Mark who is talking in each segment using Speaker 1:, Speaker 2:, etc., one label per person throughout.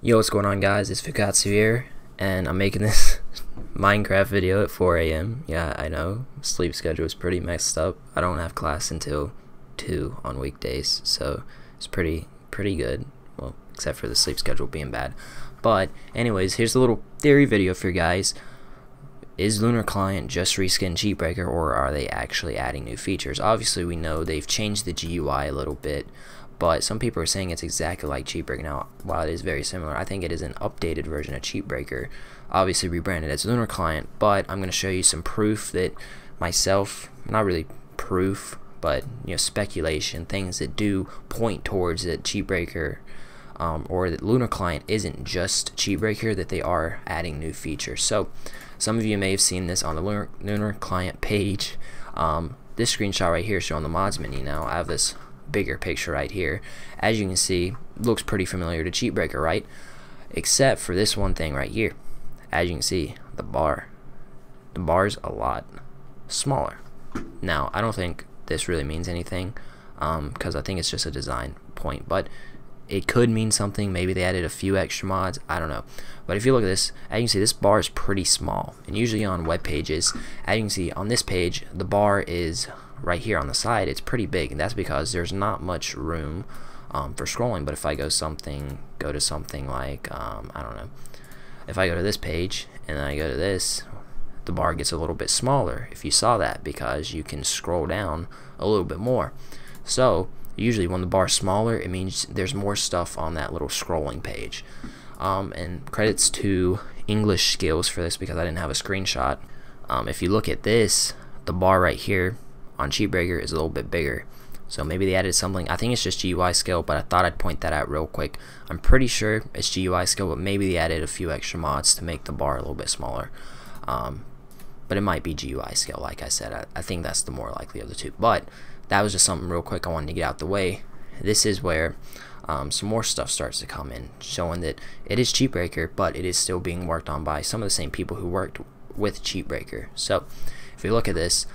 Speaker 1: Yo, what's going on, guys? It's Fukatsu here, and I'm making this Minecraft video at 4 a.m. Yeah, I know, sleep schedule is pretty messed up. I don't have class until 2 on weekdays, so it's pretty good. Well, except for the sleep schedule being bad. But anyways, here's a little theory video for you guys. Is Lunar Client just reskinned CheatBreaker, or are they actually adding new features? Obviously, we know they've changed the GUI a little bit, but some people are saying it's exactly like CheatBreaker. Now, while it is very similar, I think it is an updated version of CheatBreaker, obviously rebranded as Lunar Client. But I'm going to show you some proof that myself, not really proof, but speculation, things that do point towards that CheatBreaker or that Lunar Client isn't just CheatBreaker, that they are adding new features. So some of you may have seen this on the Lunar Client page. This screenshot right here showing the mods menu. Now I have this bigger picture right here. As you can see, looks pretty familiar to CheatBreaker, right? Except for this one thing right here. As you can see, the bar's a lot smaller. Now I don't think this really means anything because I think it's just a design point, but it could mean something. Maybe they added a few extra mods, I don't know. But if you look at this, as you can see, this bar is pretty small, and usually on web pages, as you can see on this page, the bar is right here on the side. It's pretty big, and that's because there's not much room for scrolling. But if I go to something like I don't know, if I go to this page and then I go to this, the bar gets a little bit smaller, if you saw that, because you can scroll down a little bit more. So usually when the bar's smaller, it means there's more stuff on that little scrolling page. And credits to English skills for this, because I didn't have a screenshot. If you look at this, the bar right here on CheatBreaker is a little bit bigger. So maybe they added something. I think it's just GUI skill, but I thought I'd point that out real quick. I'm pretty sure it's GUI skill, but maybe they added a few extra mods to make the bar a little bit smaller. But it might be GUI skill, like I said. I think that's the more likely of the two. But that was just something real quick I wanted to get out the way. This is where some more stuff starts to come in, showing that it is CheatBreaker, but it is still being worked on by some of the same people who worked with CheatBreaker. So if you look at this,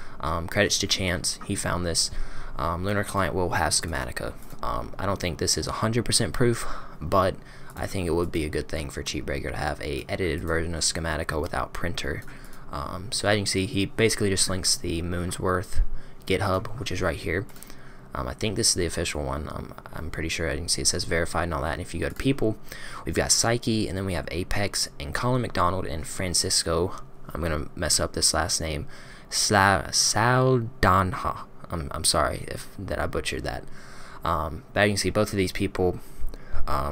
Speaker 1: credits to Chance, he found this. Lunar Client will have Schematica. I don't think this is 100% proof, but I think it would be a good thing for CheatBreaker to have a edited version of Schematica without printer. So as you can see, he basically just links the Moonsworth GitHub, which is right here. I think this is the official one. I'm pretty sure. As you can see, it says verified and all that. And if you go to people, we've got Psyche, and then we have Apex, and Colin McDonald, and Francisco. I'm gonna mess up this last name, Saldanha. I'm sorry that I butchered that. But you can see both of these people,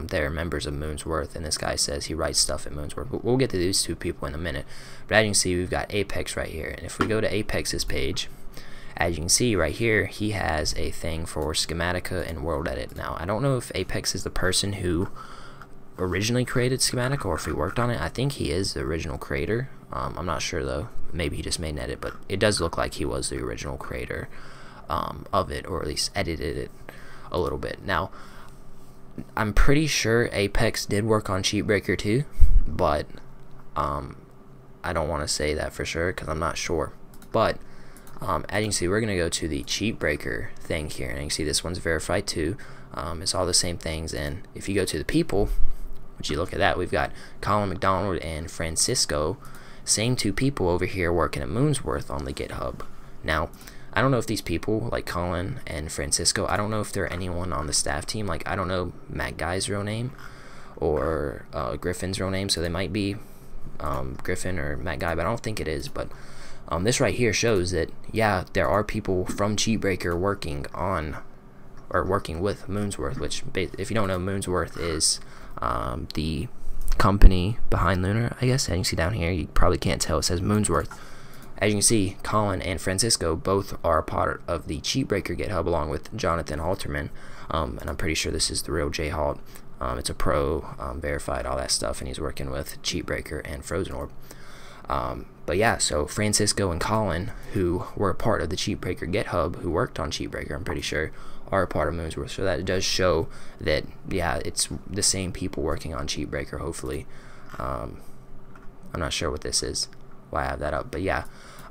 Speaker 1: they're members of Moonsworth, and this guy says he writes stuff at Moonsworth. We'll get to these two people in a minute. But as you can see, we've got Apex right here, and if we go to Apex's page, as you can see right here, he has a thing for Schematica and World Edit. Now, I don't know if Apex is the person who originally created Schematica or if he worked on it. I think he is the original creator. I'm not sure though. Maybe he just made an edit, but it does look like he was the original creator of it, or at least edited it a little bit. Now, I'm pretty sure Apex did work on CheatBreaker too, but I don't want to say that for sure because I'm not sure. But as you can see, we're going to go to the CheatBreaker thing here, and you can see this one's verified too. It's all the same things, and if you go to the people, which you look at that, we've got Colin McDonald and Francisco, same two people over here working at Moonsworth on the GitHub. Now, I don't know if these people, like Colin and Francisco, I don't know if they're anyone on the staff team. Like, I don't know Matt Guy's real name or Griffin's real name, so they might be Griffin or Matt Guy, but I don't think it is. But this right here shows that, yeah, there are people from CheatBreaker working on or working with Moonsworth, which, if you don't know, Moonsworth is the company behind Lunar, I guess. As you can see down here, you probably can't tell, it says Moonsworth. As you can see, Colin and Francisco both are a part of the CheatBreaker GitHub along with Jonathan Halterman, and I'm pretty sure this is the real J Halt. It's a pro, verified, all that stuff, and he's working with CheatBreaker and Frozen Orb. But yeah, so Francisco and Colin, who were a part of the CheatBreaker GitHub, who worked on CheatBreaker, I'm pretty sure, are a part of Moonsworth. So that does show that, yeah, it's the same people working on CheatBreaker, hopefully. I'm not sure what this is, why I have that up, but yeah.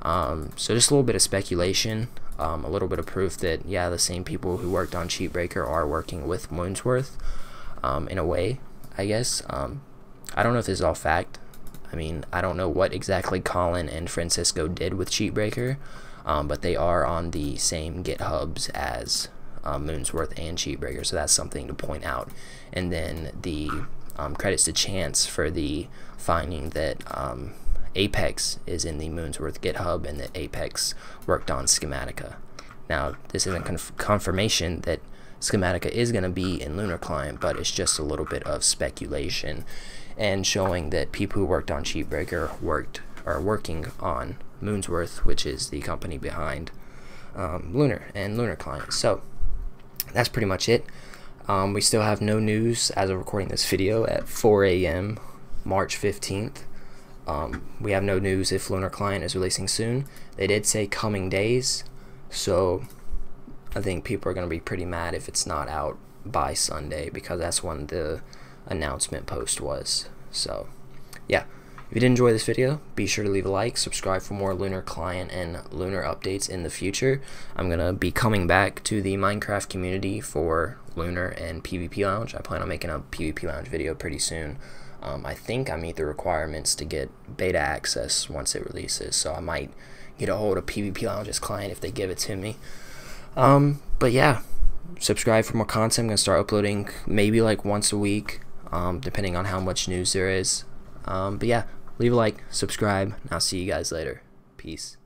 Speaker 1: So just a little bit of speculation, a little bit of proof that, yeah, the same people who worked on CheatBreaker are working with Moonsworth in a way. I guess. I don't know if this is all fact. I mean, I don't know what exactly Colin and Francisco did with CheatBreaker, but they are on the same GitHubs as Moonsworth and CheatBreaker, so that's something to point out. And then the credits to Chance for the finding that Apex is in the Moonsworth GitHub and that Apex worked on Schematica. Now, this isn't confirmation that Schematica is going to be in Lunar Client, but it's just a little bit of speculation and showing that people who worked on CheatBreaker are working on Moonsworth, which is the company behind Lunar and Lunar Client. So that's pretty much it. We still have no news as of recording this video at 4 a.m. March 15th. We have no news if Lunar Client is releasing soon. They did say coming days, so I think people are going to be pretty mad if it's not out by Sunday, because that's when the announcement post was. So yeah, if you did enjoy this video, be sure to leave a like, subscribe for more Lunar Client and Lunar updates in the future. I'm going to be coming back to the Minecraft community for Lunar and PvP Lounge. I plan on making a PvP Lounge video pretty soon. I think I meet the requirements to get beta access once it releases, so I might get a hold of PvP Lounge's client if they give it to me. But yeah, subscribe for more content. I'm going to start uploading maybe like once a week, depending on how much news there is. But yeah, leave a like, subscribe, and I'll see you guys later. Peace.